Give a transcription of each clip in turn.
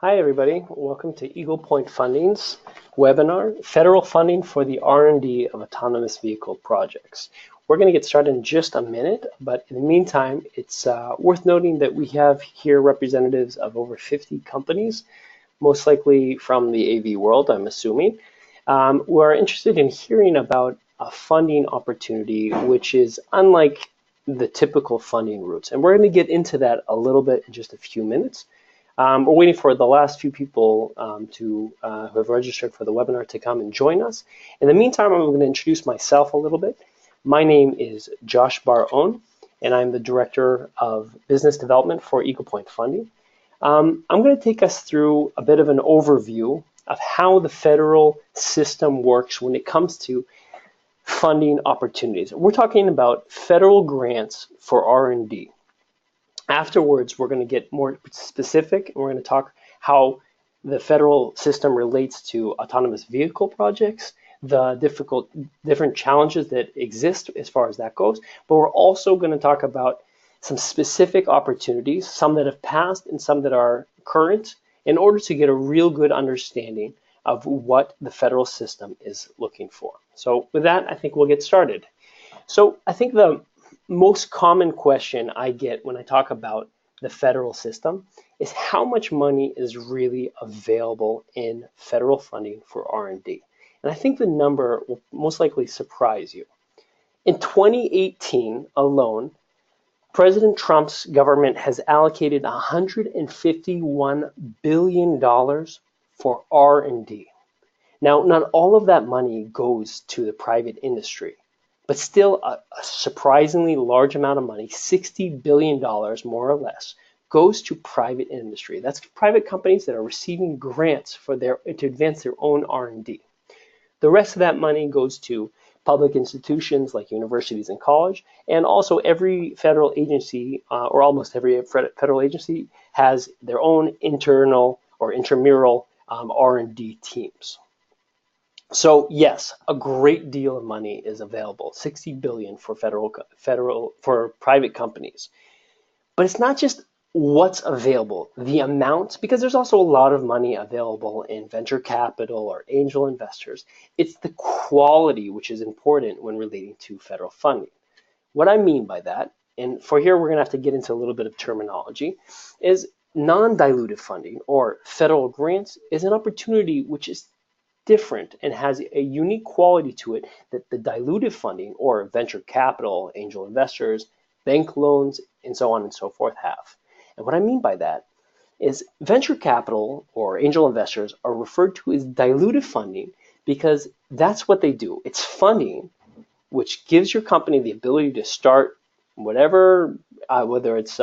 Hi everybody, welcome to Eagle Point Funding's webinar, Federal Funding for the R&D of Autonomous Vehicle Projects. We're going to get started in just a minute, but in the meantime, it's worth noting that we have here representatives of over 50 companies, most likely from the AV world, I'm assuming, who are interested in hearing about a funding opportunity which is unlike the typical funding routes. And we're going to get into that a little bit in just a few minutes. We're waiting for the last few people who have registered for the webinar to come and join us. In the meantime, I'm going to introduce myself a little bit. My name is Josh Bar-On, and I'm the Director of Business Development for Eagle Point Funding. I'm going to take us through a bit of an overview of how the federal system works when it comes to funding opportunities. We're talking about federal grants for R&D. Afterwards, we're going to get more specific, and we're going to talk how the federal system relates to autonomous vehicle projects, the different challenges that exist as far as that goes. But we're also going to talk about some specific opportunities, some that have passed and some that are current, in order to get a real good understanding of what the federal system is looking for. So with that, I think we'll get started. So I think the most common question I get when I talk about the federal system is how much money is really available in federal funding for R&D. And I think the number will most likely surprise you. In 2018 alone, President Trump's government has allocated $151 billion for R&D. Now, not all of that money goes to the private industry, but still a surprisingly large amount of money, $60 billion more or less, goes to private industry. That's private companies that are receiving grants to advance their own R&D. The rest of that money goes to public institutions like universities and college, and also every federal agency, or almost every federal agency, has their own internal or intramural R&D teams. So yes, a great deal of money is available, $60 billion for for private companies. But it's not just what's available, the amount, because there's also a lot of money available in venture capital or angel investors. It's the quality which is important when relating to federal funding. What I mean by that, and for here we're going to have to get into a little bit of terminology, is non-dilutive funding or federal grants is an opportunity which is different and has a unique quality to it that the dilutive funding or venture capital, angel investors, bank loans, and so on and so forth have. And what I mean by that is venture capital or angel investors are referred to as dilutive funding because that's what they do. It's funding which gives your company the ability to start whatever, whether it's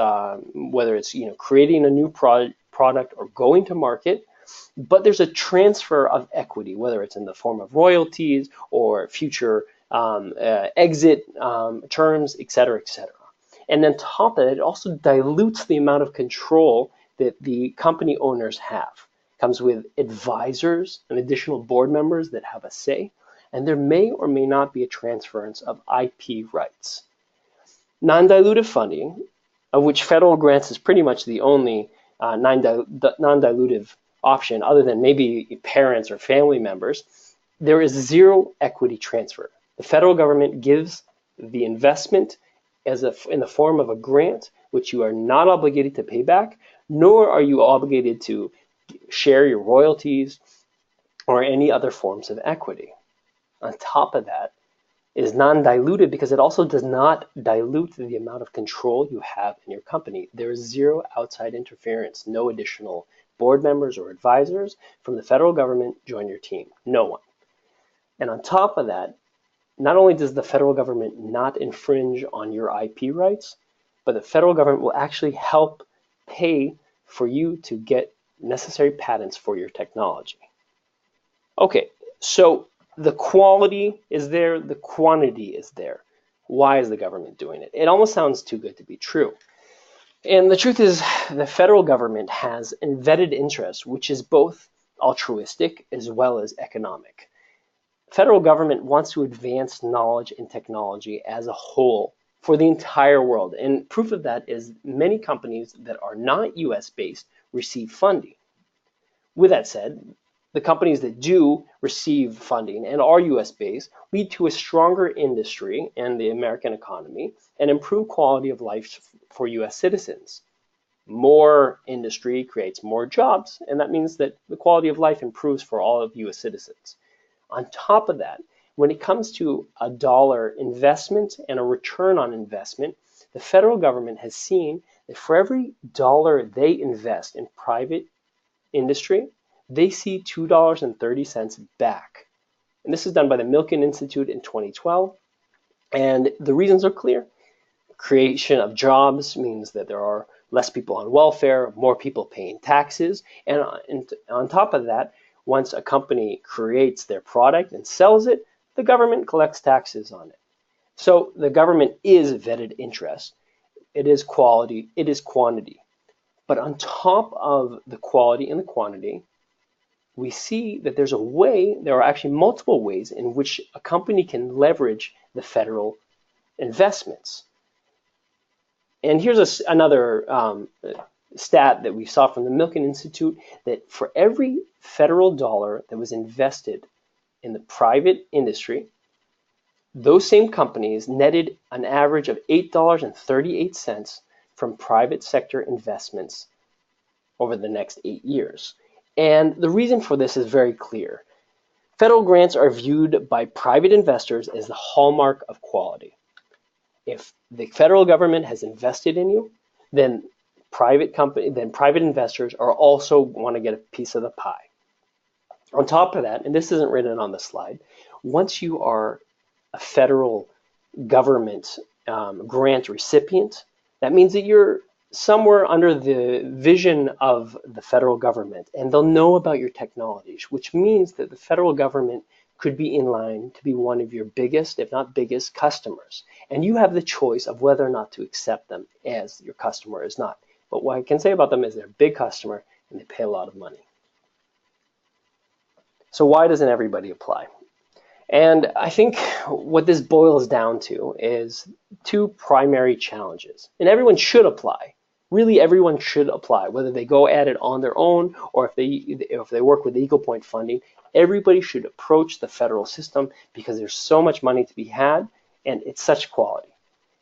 creating a new product or going to market. But there's a transfer of equity, whether it's in the form of royalties or future exit terms, et cetera, et cetera. And on top of it, it also dilutes the amount of control that the company owners have. It comes with advisors and additional board members that have a say, and there may or may not be a transference of IP rights. Non-dilutive funding, of which federal grants is pretty much the only non-dilutive option other than maybe parents or family members, there is zero equity transfer. The federal government gives the investment in the form of a grant, which you are not obligated to pay back, nor are you obligated to share your royalties or any other forms of equity. On top of that, it is non-dilutive because it also does not dilute the amount of control you have in your company. There is zero outside interference, no additional board members or advisors from the federal government join your team, no one. And on top of that, not only does the federal government not infringe on your IP rights, but the federal government will actually help pay for you to get necessary patents for your technology. Okay, so the quality is there, the quantity is there. Why is the government doing it? It almost sounds too good to be true. And the truth is, the federal government has a vested interest, which is both altruistic as well as economic. Federal government wants to advance knowledge and technology as a whole for the entire world. And proof of that is many companies that are not US based receive funding. With that said, the companies that do receive funding and are US based lead to a stronger industry and the American economy and improved quality of life for US citizens. More industry creates more jobs, and that means that the quality of life improves for all of US citizens. On top of that, when it comes to a dollar investment and a return on investment, the federal government has seen that for every dollar they invest in private industry, they see $2.30 back. And this is done by the Milken Institute in 2012. And the reasons are clear. Creation of jobs means that there are less people on welfare, more people paying taxes. And on top of that, once a company creates their product and sells it, the government collects taxes on it. So the government is vetted interest. It is quality, it is quantity. But on top of the quality and the quantity, we see that there are actually multiple ways in which a company can leverage the federal investments. And here's another stat that we saw from the Milken Institute, that for every federal dollar that was invested in the private industry, those same companies netted an average of $8.38 from private sector investments over the next 8 years. And the reason for this is very clear. Federal grants are viewed by private investors as the hallmark of quality. If the federal government has invested in you, then private investors are also want to get a piece of the pie. On top of that, and this isn't written on the slide, once you are a federal government grant recipient, that means that you're somewhere under the vision of the federal government, and they'll know about your technologies, which means that the federal government could be in line to be one of your biggest, if not biggest, customers. And you have the choice of whether or not to accept them as your customer or is not. But what I can say about them is they're a big customer and they pay a lot of money. So why doesn't everybody apply? And I think what this boils down to is two primary challenges. And everyone should apply. Really, everyone should apply, whether they go at it on their own or if they work with Eagle Point funding. Everybody should approach the federal system because there's so much money to be had and it's such quality.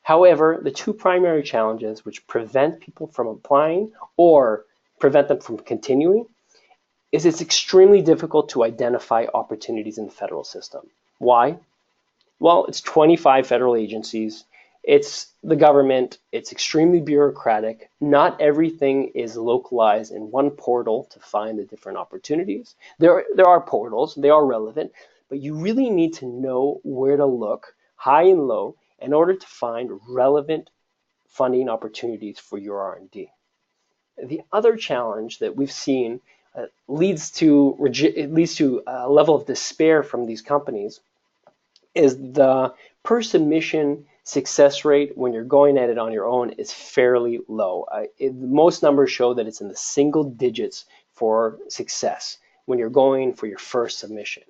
However, the two primary challenges which prevent people from applying or prevent them from continuing is it's extremely difficult to identify opportunities in the federal system. Why? Well, it's 25 federal agencies. It's the government. It's extremely bureaucratic. Not everything is localized in one portal to find the different opportunities. There are portals. They are relevant. But you really need to know where to look, high and low, in order to find relevant funding opportunities for your R&D. The other challenge that we've seen leads to a level of despair from these companies is the per submission success rate when you're going at it on your own is fairly low. Most numbers show that it's in the single digits for success when you're going for your first submission.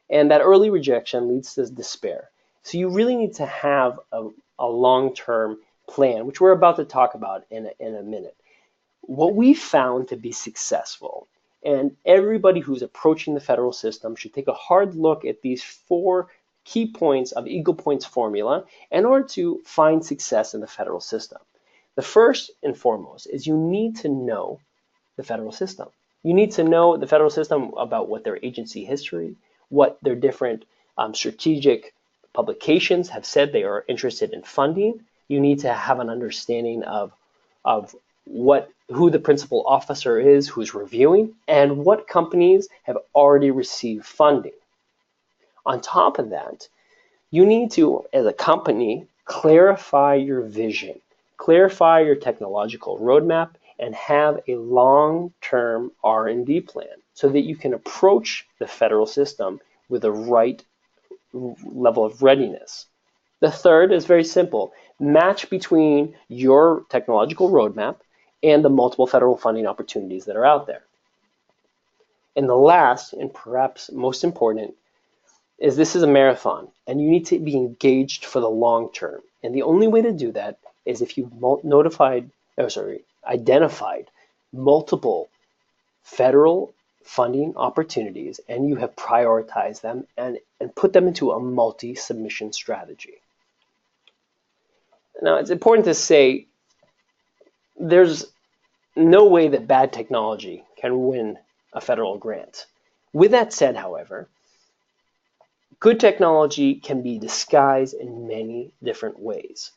And that early rejection leads to despair. So you really need to have a long-term plan, which we're about to talk about in a minute. What we found to be successful, and everybody who's approaching the federal system should take a hard look at these 4 key points of Eagle Point's formula in order to find success in the federal system. The first and foremost is you need to know the federal system. You need to know the federal system about what their agency history, what their different strategic publications have said they are interested in funding. You need to have an understanding of who the principal officer is, who's reviewing, and what companies have already received funding. On top of that, you need to, as a company, clarify your vision, clarify your technological roadmap, and have a long-term R&D plan so that you can approach the federal system with the right level of readiness. The third is very simple. Match between your technological roadmap and the multiple federal funding opportunities that are out there. And the last, and perhaps most important, is this is a marathon, and you need to be engaged for the long term. And the only way to do that is if you've identified multiple federal funding opportunities and you have prioritized them and put them into a multi-submission strategy. Now, it's important to say there's no way that bad technology can win a federal grant. With that said, however, good technology can be disguised in many different ways.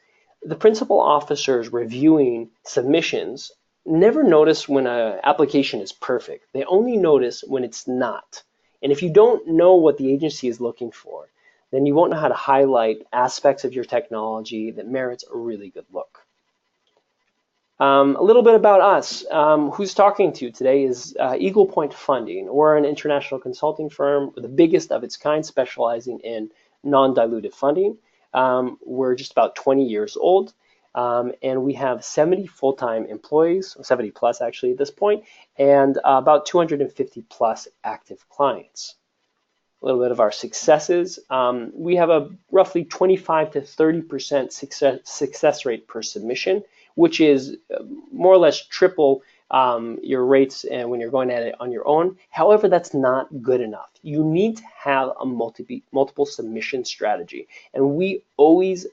The principal officers reviewing submissions never notice when an application is perfect. They only notice when it's not. And if you don't know what the agency is looking for, then you won't know how to highlight aspects of your technology that merits a really good look. A little bit about us. Who's talking to you today is Eagle Point Funding. We're an international consulting firm, the biggest of its kind, specializing in non-dilutive funding. We're just about 20 years old, and we have 70 full-time employees, 70 plus actually at this point, and about 250 plus active clients. A little bit of our successes. We have a roughly 25 to 30% success rate per submission, which is more or less triple your rates when you're going at it on your own. However, that's not good enough. You need to have a multiple submission strategy, and we always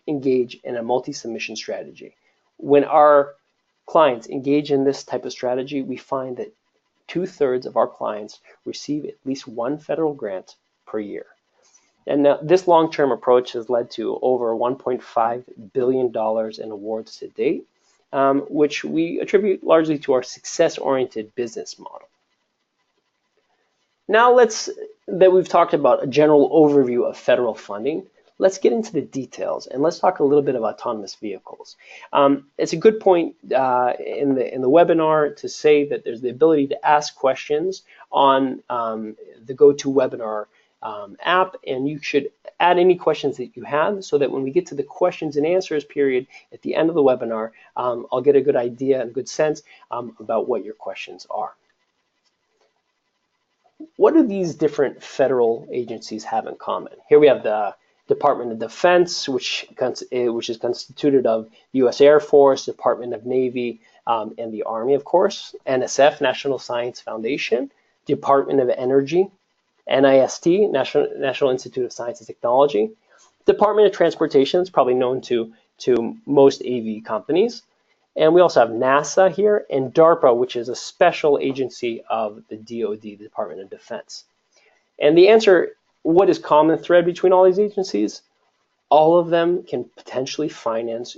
engage in a multi-submission strategy. When our clients engage in this type of strategy, we find that 2/3 of our clients receive at least one federal grant per year. And now, this long-term approach has led to over $1.5 billion in awards to date, which we attribute largely to our success-oriented business model. Now that we've talked about a general overview of federal funding, let's get into the details and let's talk a little bit about autonomous vehicles. It's a good point in the webinar to say that there's the ability to ask questions on the GoToWebinar app, and you should add any questions that you have so that when we get to the questions and answers period at the end of the webinar, I'll get a good idea and a good sense about what your questions are. What do these different federal agencies have in common? Here we have the Department of Defense, which is constituted of U.S. Air Force, Department of Navy, and the Army, of course, NSF, National Science Foundation, Department of Energy, NIST, National Institute of Science and Technology, Department of Transportation, is probably known to most AV companies, and we also have NASA here, and DARPA, which is a special agency of the DoD, the Department of Defense. And the answer, what is common thread between all these agencies? All of them can potentially finance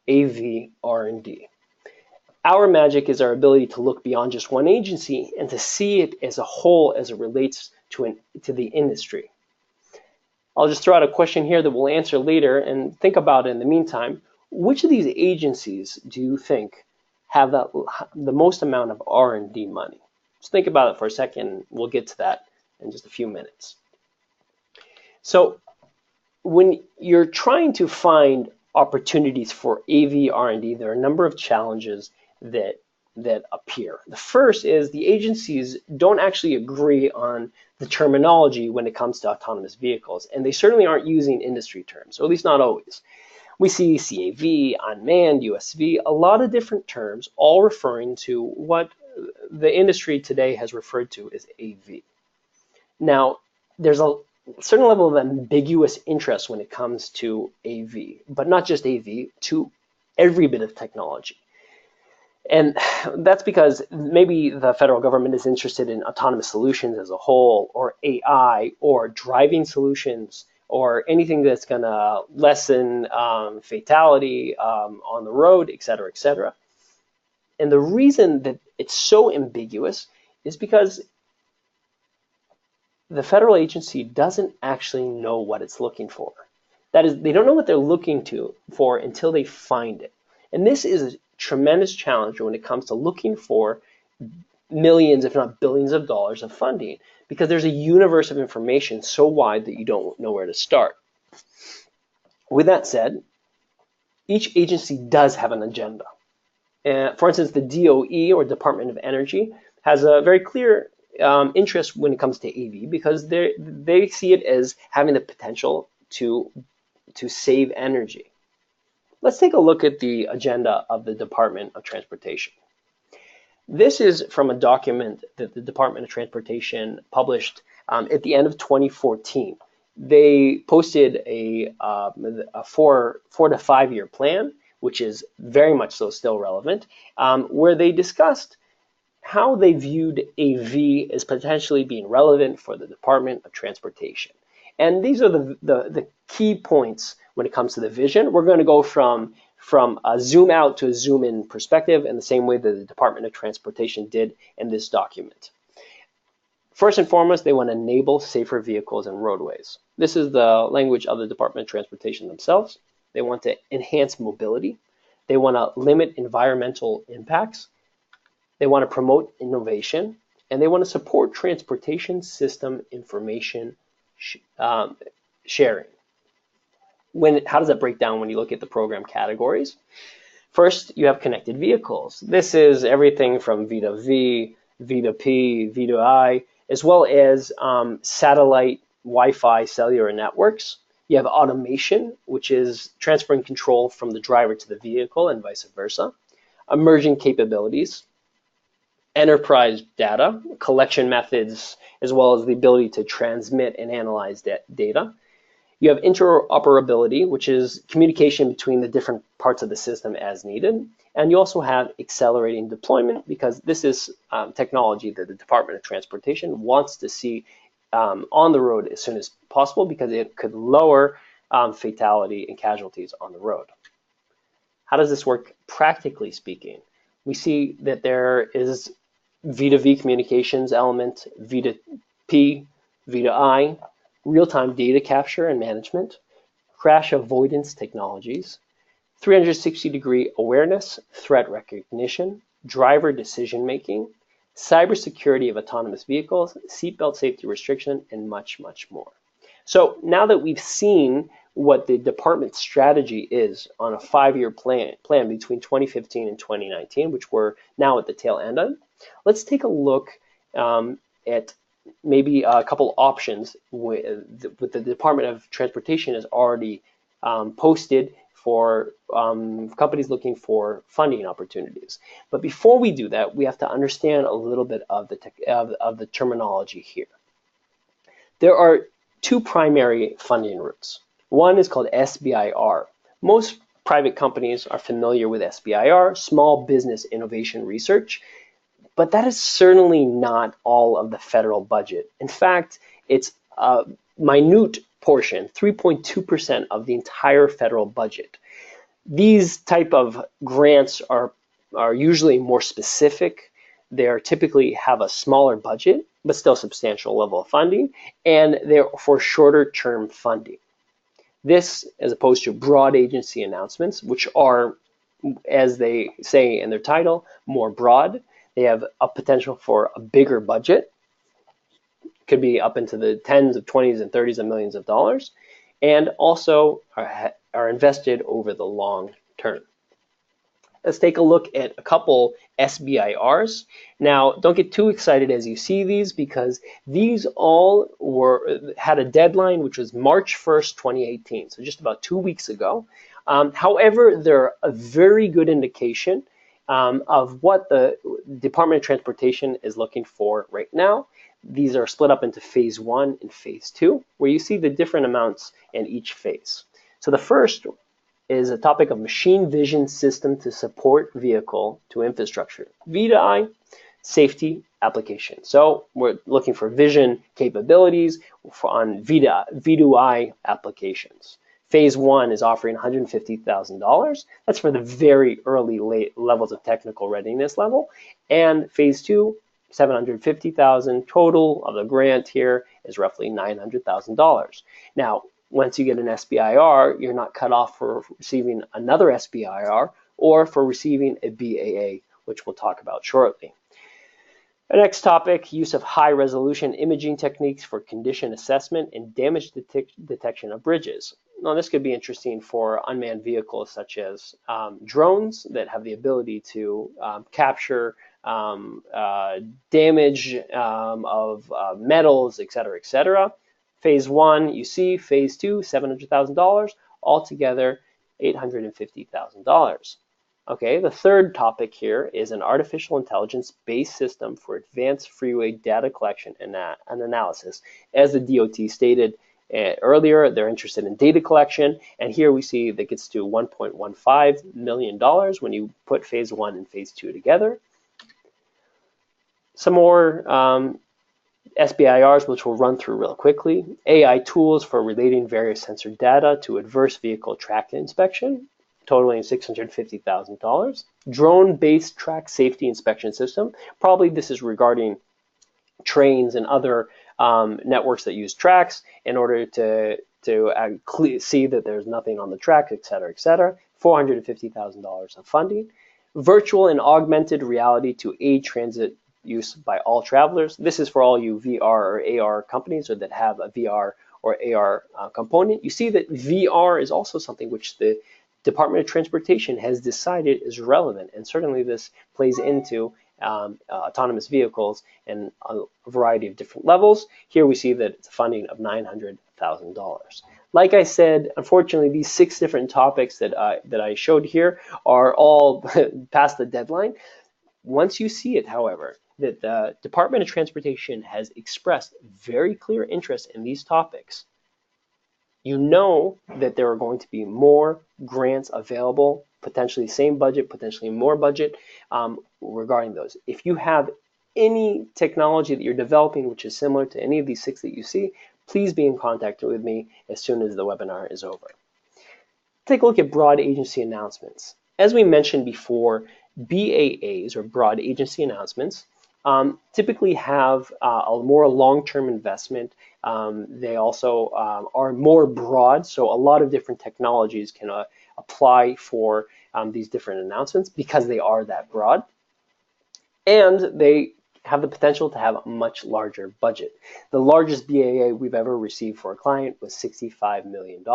AV R&D. Our magic is our ability to look beyond just one agency and to see it as a whole as it relates to the industry. I'll just throw out a question here that we'll answer later and think about it in the meantime. Which of these agencies do you think have the most amount of R&D money? Just think about it for a second. We'll get to that in just a few minutes. So when you're trying to find opportunities for AV R&D, there are a number of challenges that appear. The first is the agencies don't actually agree on the terminology when it comes to autonomous vehicles, and they certainly aren't using industry terms, or at least not always. We see CAV, unmanned, USV, a lot of different terms, all referring to what the industry today has referred to as AV. Now, there's a certain level of ambiguous interest when it comes to AV, but not just AV, to every bit of technology. And that's because maybe the federal government is interested in autonomous solutions as a whole, or AI, or driving solutions, or anything that's going to lessen fatality on the road, et cetera, et cetera. And the reason that it's so ambiguous is because the federal agency doesn't actually know what it's looking for. That is, they don't know what they're looking for until they find it. And this is a tremendous challenge when it comes to looking for millions, if not billions of dollars of funding, because there's a universe of information so wide that you don't know where to start. With that said, each agency does have an agenda. For instance, the DOE, or Department of Energy, has a very clear interest when it comes to AV because they see it as having the potential to save energy. Let's take a look at the agenda of the Department of Transportation. This is from a document that the Department of Transportation published at the end of 2014. They posted a four to 5 year plan, which is very much so still relevant, where they discussed how they viewed AV as potentially being relevant for the Department of Transportation. And these are the key points when it comes to the vision. We're going to go from a zoom out to a zoom in perspective in the same way that the Department of Transportation did in this document. First and foremost, they want to enable safer vehicles and roadways. This is the language of the Department of Transportation themselves. They want to enhance mobility. They want to limit environmental impacts. They want to promote innovation, and they want to support transportation system information sharing. How does that break down when you look at the program categories? First, you have connected vehicles. This is everything from V to V, V to P, V to I, as well as satellite, Wi-Fi, cellular networks. You have automation, which is transferring control from the driver to the vehicle and vice versa. Emerging capabilities, enterprise data, collection methods, as well as the ability to transmit and analyze data. You have interoperability, which is communication between the different parts of the system as needed. And you also have accelerating deployment, because this is technology that the Department of Transportation wants to see on the road as soon as possible, because it could lower fatality and casualties on the road. How does this work practically speaking? We see that there is V to V communications element, V to P, V to I, real-time data capture and management, crash avoidance technologies, 360-degree awareness, threat recognition, driver decision-making, cybersecurity of autonomous vehicles, seatbelt safety restriction, and much, much more. So now that we've seen what the department's strategy is on a 5-year plan between 2015 and 2019, which we're now at the tail end of, let's take a look at maybe a couple options with the Department of Transportation has already posted for companies looking for funding opportunities. But before we do that, we have to understand a little bit of the terminology here. There are two primary funding routes. One is called SBIR. Most private companies are familiar with SBIR, Small Business Innovation Research, but that is certainly not all of the federal budget. In fact, it's a minute portion, 3.2% of the entire federal budget. These type of grants are usually more specific. They typically have a smaller budget, but still substantial level of funding, and they're for shorter term funding. This, as opposed to broad agency announcements, which are, as they say in their title, more broad. They have a potential for a bigger budget. Could be up into the tens of 20s and 30s of millions of dollars, and also are invested over the long term. Let's take a look at a couple SBIRs. Now, don't get too excited as you see these, because these all had a deadline, which was March 1st, 2018, so just about 2 weeks ago. However, they're a very good indication of what the Department of Transportation is looking for right now. These are split up into phase 1 and phase 2, where you see the different amounts in each phase. So the first is a topic of machine vision system to support vehicle to infrastructure. V to I, safety application. So we're looking for vision capabilities on V to I applications. Phase 1 is offering $150,000. That's for the very early levels of technical readiness level. And phase 2, $750,000. Total of the grant here is roughly $900,000. Now, once you get an SBIR, you're not cut off for receiving another SBIR or for receiving a BAA, which we'll talk about shortly. The next topic, use of high-resolution imaging techniques for condition assessment and damage detection of bridges. Now, this could be interesting for unmanned vehicles such as drones that have the ability to capture damage of metals, et cetera, Phase 1, you see. Phase 2, $700,000. Altogether, $850,000. Okay, the third topic here is an artificial intelligence-based system for advanced freeway data collection and analysis. As the DOT stated earlier, they're interested in data collection, and here we see that gets to $1.15 million when you put phase 1 and phase 2 together. Some more SBIRs, which we'll run through real quickly. AI tools for relating various sensor data to adverse vehicle track inspection, totaling $650,000. Drone-based track safety inspection system. Probably this is regarding trains and other networks that use tracks in order to see that there's nothing on the track, et cetera, et cetera. $450,000 of funding. Virtual and augmented reality to aid transit use by all travelers. This is for all you VR or AR companies or that have a VR or AR component. You see that VR is also something which the Department of Transportation has decided is relevant, and certainly this plays into autonomous vehicles in a variety of different levels. Here we see that it's funding of $900,000. Like I said, unfortunately, these 6 different topics that I showed here are all past the deadline. Once you see it, however, that the Department of Transportation has expressed very clear interest in these topics, you know that there are going to be more grants available, potentially same budget, potentially more budget regarding those. If you have any technology that you're developing which is similar to any of these 6 that you see, please be in contact with me as soon as the webinar is over. Take a look at broad agency announcements. As we mentioned before, BAAs, or broad agency announcements, typically have a more long-term investment. They also are more broad, so a lot of different technologies can apply for these different announcements because they are that broad. And they have the potential to have a much larger budget. The largest BAA we've ever received for a client was $65 million.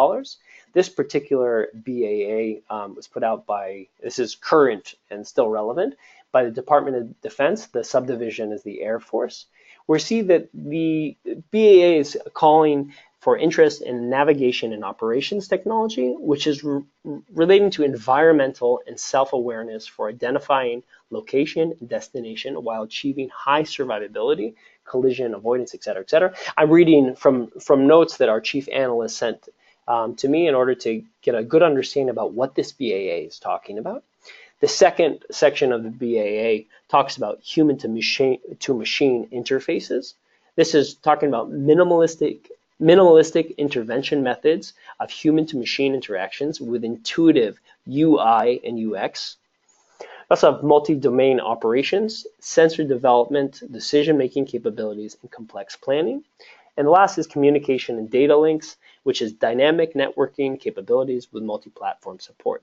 This particular BAA was put out by, this is current and still relevant, by the Department of Defense. The subdivision is the Air Force. We see that the BAA is calling for interest in navigation and operations technology, which is relating to environmental and self-awareness for identifying location and destination while achieving high survivability, collision avoidance, et cetera, et cetera. I'm reading from notes that our chief analyst sent to me in order to get a good understanding about what this BAA is talking about. The second section of the BAA talks about human to machine interfaces. This is talking about minimalistic intervention methods of human to machine interactions with intuitive UI and UX. We also have multi-domain operations, sensor development, decision-making capabilities, and complex planning. And the last is communication and data links, which is dynamic networking capabilities with multi-platform support.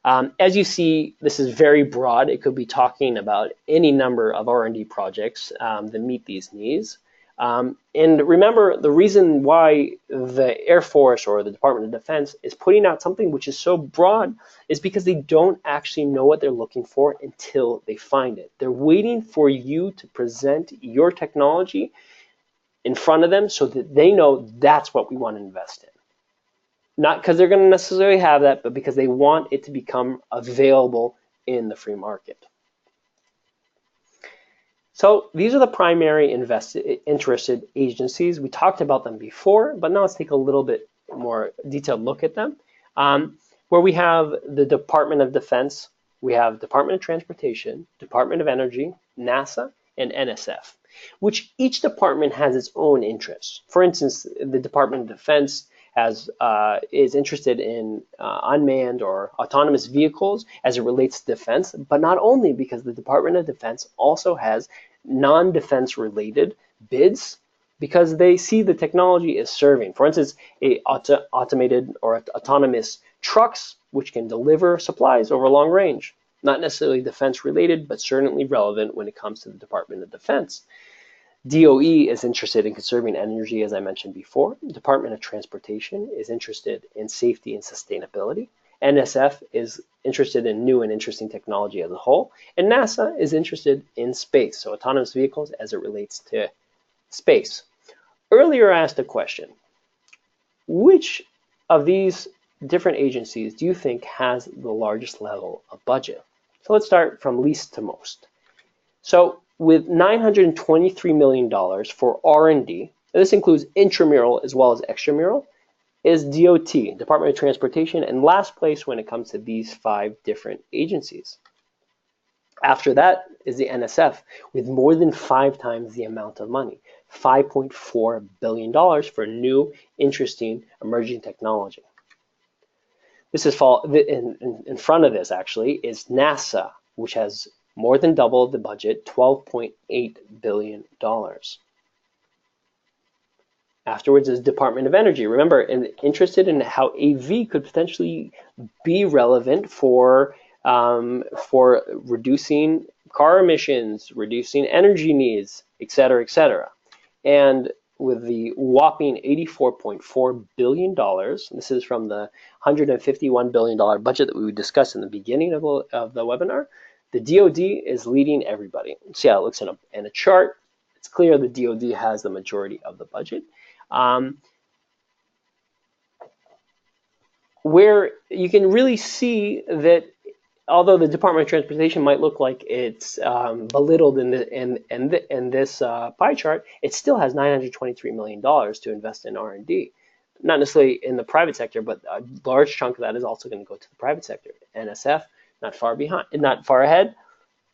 As you see, this is very broad. It could be talking about any number of R&D projects that meet these needs. And remember, the reason why the Air Force or the Department of Defense is putting out something which is so broad is because they don't actually know what they're looking for until they find it. They're waiting for you to present your technology in front of them so that they know that's what we want to invest in. Not because they're going to necessarily have that, but because they want it to become available in the free market. So these are the primary interested agencies. We talked about them before, but now let's take a little bit more detailed look at them. Where we have the Department of Defense, we have Department of Transportation, Department of Energy, NASA, and NSF, which each department has its own interests. For instance, the Department of Defense is interested in unmanned or autonomous vehicles as it relates to defense, but not only, because the Department of Defense also has non-defense related bids because they see the technology is serving. For instance, automated or autonomous trucks which can deliver supplies over long range. Not necessarily defense related, but certainly relevant when it comes to the Department of Defense. DOE is interested in conserving energy, as I mentioned before. The Department of Transportation is interested in safety and sustainability. NSF is interested in new and interesting technology as a whole. And NASA is interested in space, so autonomous vehicles as it relates to space. Earlier I asked a question. Which of these different agencies do you think has the largest level of budget? So let's start from least to most. So with $923 million for R&D, this includes intramural as well as extramural, is DOT, Department of Transportation, in last place when it comes to these 5 different agencies. After that is the NSF with more than 5 times the amount of money, $5.4 billion for new, interesting, emerging technology. This is in front of this actually is NASA, which has more than double the budget, $12.8 billion. Afterwards is Department of Energy. Remember, interested in how AV could potentially be relevant for reducing car emissions, reducing energy needs, et cetera, et cetera. And with the whopping $84.4 billion, this is from the $151 billion budget that we discussed in the beginning of the webinar, the DoD is leading everybody. See how it looks in a chart. It's clear the DoD has the majority of the budget. Where you can really see that although the Department of Transportation might look like it's belittled in this pie chart, it still has $923 million to invest in R&D. Not necessarily in the private sector, but a large chunk of that is also going to go to the private sector. NSF, not far ahead,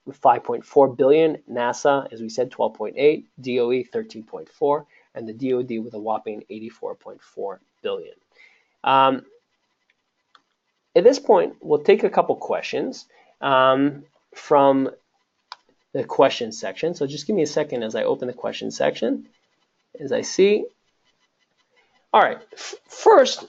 with $5.4 billion. NASA, as we said, $12.8, DOE $13.4, and the DoD with a whopping $84.4 billion. At this point, we'll take a couple questions from the question section. So just give me a second as I open the question section, as I see. All right, first,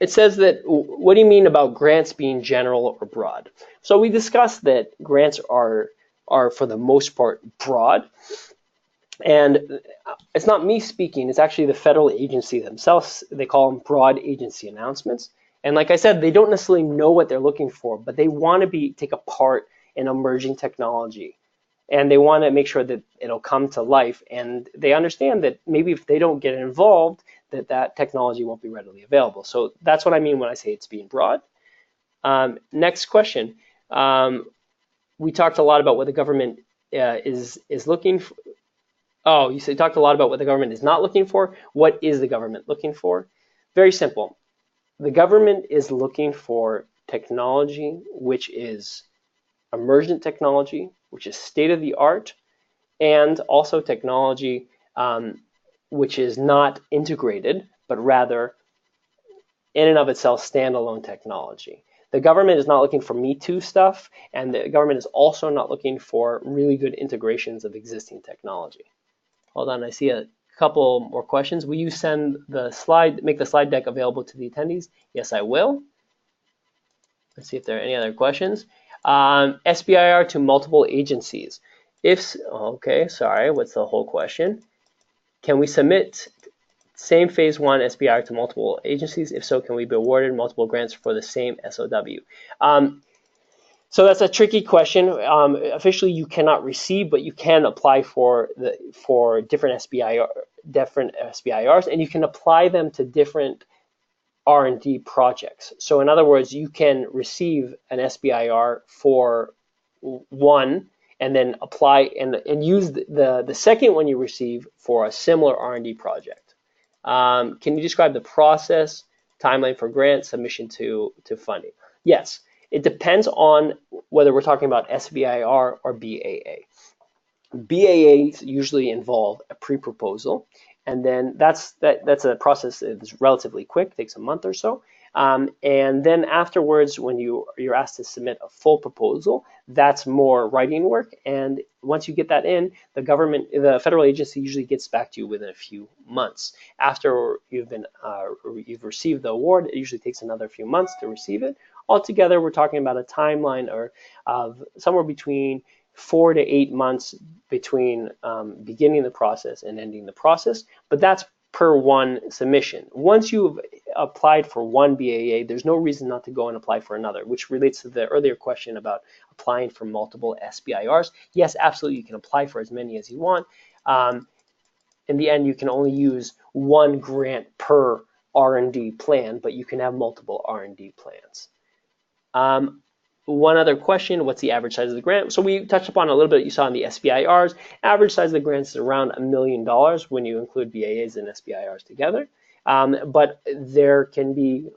it says that, what do you mean about grants being general or broad? So we discussed that grants are for the most part broad. And it's not me speaking, it's actually the federal agency themselves. They call them broad agency announcements. And like I said, they don't necessarily know what they're looking for, but they want to take a part in emerging technology. And they want to make sure that it'll come to life. And they understand that maybe if they don't get involved, that technology won't be readily available. So that's what I mean when I say it's being broad. Next question. We talked a lot about what the government is looking for. Oh, you talked a lot about what the government is not looking for. What is the government looking for? Very simple. The government is looking for technology which is emergent technology, which is state of the art, and also technology which is not integrated, but rather in and of itself standalone technology. The government is not looking for Me Too stuff, and the government is also not looking for really good integrations of existing technology. Hold on, I see a couple more questions. Will you make the slide deck available to the attendees? Yes, I will. Let's see if there are any other questions. SBIR to multiple agencies. Okay, sorry, what's the whole question? Can we submit same phase 1 SBIR to multiple agencies? If so, can we be awarded multiple grants for the same SOW? So that's a tricky question. Officially, you cannot receive, but you can apply for different SBIRs, and you can apply them to different R&D projects. So in other words, you can receive an SBIR for one, and then apply and use the second one you receive for a similar R&D project. Can you describe the process, timeline for grant submission to funding? Yes. It depends on whether we're talking about SBIR or BAA. BAAs usually involve a pre-proposal, and then that's a process that's relatively quick, takes a month or so. And then afterwards, when you're asked to submit a full proposal, that's more writing work. And once you get that in, the federal agency usually gets back to you within a few months. After you've received the award, it usually takes another few months to receive it. Altogether, we're talking about a timeline of somewhere between 4 to 8 months between beginning the process and ending the process, but that's per one submission. Once you've applied for one BAA, there's no reason not to go and apply for another, which relates to the earlier question about applying for multiple SBIRs. Yes, absolutely, you can apply for as many as you want. In the end, you can only use one grant per R&D plan, but you can have multiple R&D plans. One other question, what's the average size of the grant? So we touched upon a little bit, you saw in the SBIRs. Average size of the grants is around $1 million when you include BAAs and SBIRs together. But there can be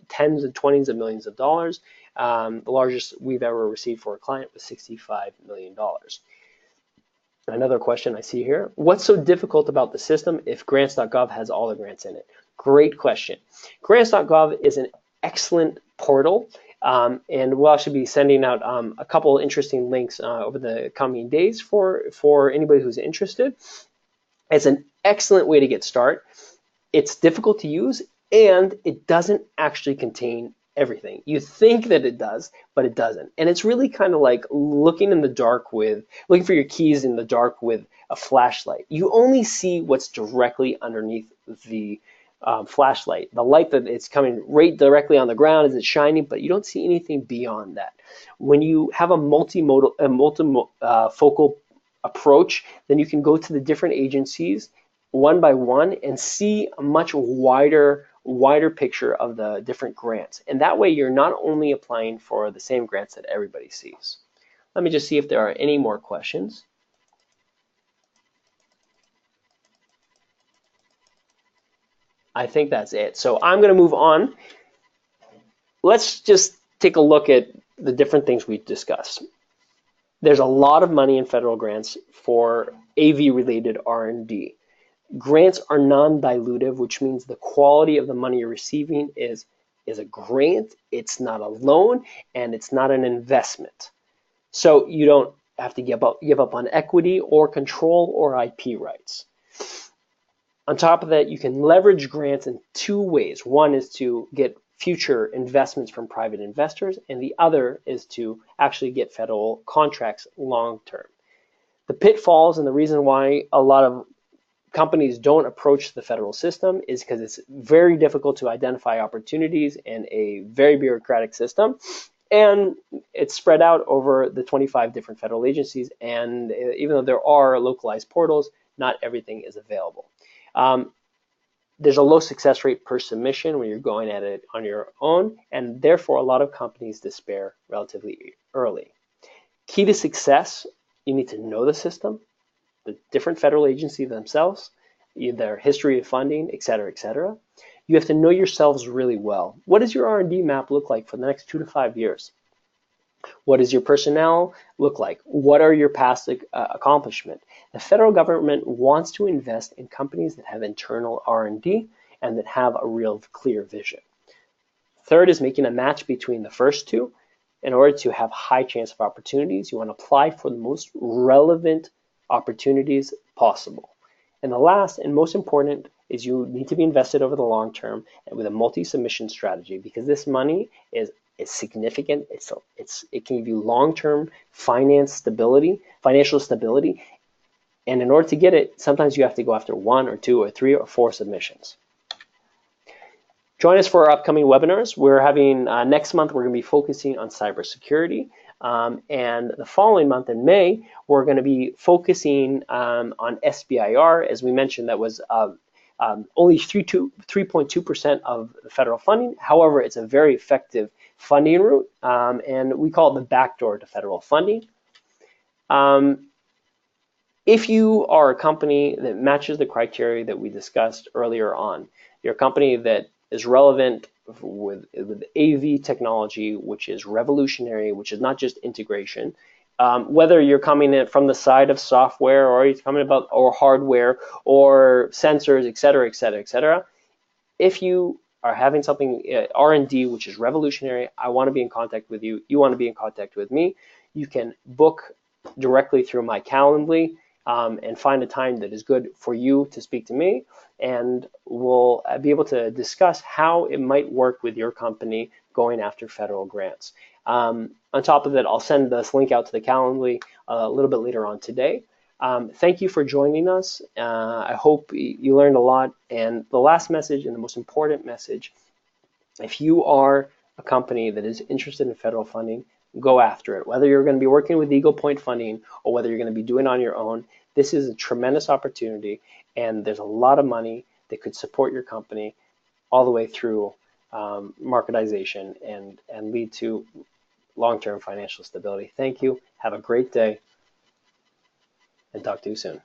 tens and twenties of millions of dollars. The largest we've ever received for a client was $65 million. Another question I see here, what's so difficult about the system if grants.gov has all the grants in it? Great question. Grants.gov is an excellent portal, and we'll actually be sending out a couple interesting links over the coming days for anybody who's interested. It's an excellent way to get started. It's difficult to use, and it doesn't actually contain everything. You think that it does, but it doesn't. And it's really kind of like looking for your keys in the dark with a flashlight. You only see what's directly underneath the flashlight. The light that it's coming right directly on the ground is shining, but you don't see anything beyond that. When you have a multifocal approach, then you can go to the different agencies one by one and see a much wider picture of the different grants. And that way you're not only applying for the same grants that everybody sees. Let me just see if there are any more questions. I think that's it. So I'm going to move on. Let's just take a look at the different things we discussed. There's a lot of money in federal grants for AV-related R&D. Grants are non-dilutive, which means the quality of the money you're receiving is a grant, it's not a loan, and it's not an investment. So you don't have to give up on equity or control or IP rights. On top of that, you can leverage grants in two ways. One is to get future investments from private investors, and the other is to actually get federal contracts long term. The pitfalls and the reason why a lot of companies don't approach the federal system is because it's very difficult to identify opportunities in a very bureaucratic system, and it's spread out over the 25 different federal agencies, and even though there are localized portals, not everything is available. There's a low success rate per submission when you're going at it on your own, and therefore a lot of companies despair relatively early. Key to success, you need to know the system, the different federal agencies themselves, their history of funding, et cetera, et cetera. You have to know yourselves really well. What does your R&D map look like for the next 2 to 5 years? What does your personnel look like? What are your past accomplishments? The federal government wants to invest in companies that have internal R&D and that have a real clear vision. Third is making a match between the first two. In order to have high chance of opportunities, you want to apply for the most relevant opportunities possible. And the last and most important is you need to be invested over the long term and with a multi-submission strategy, because this money is significant. It can give you long-term financial stability, and in order to get it, sometimes you have to go after 1 or 2 or 3 or 4 submissions. Join us for our upcoming webinars. We're having next month, we're going to be focusing on cybersecurity. And the following month in May, we're going to be focusing on SBIR. As we mentioned, that was only 3.2% of the federal funding. However, it's a very effective funding route, and we call it the backdoor to federal funding. If you are a company that matches the criteria that we discussed earlier on, you're a company that is relevant with AV technology, which is revolutionary, which is not just integration. Whether you're coming in from the side of software or you're coming about or hardware or sensors, et cetera, et cetera, et cetera. If you are having something R&D which is revolutionary, I want to be in contact with you. You want to be in contact with me. You can book directly through my Calendly and find a time that is good for you to speak to me, and we'll be able to discuss how it might work with your company going after federal grants. On top of that, I'll send this link out to the Calendly a little bit later on today. Thank you for joining us. I hope you learned a lot. And the last message and the most important message, if you are a company that is interested in federal funding, go after it. Whether you're going to be working with Eagle Point Funding or whether you're going to be doing it on your own, this is a tremendous opportunity, and there's a lot of money that could support your company all the way through marketization and lead to long-term financial stability. Thank you. Have a great day and talk to you soon.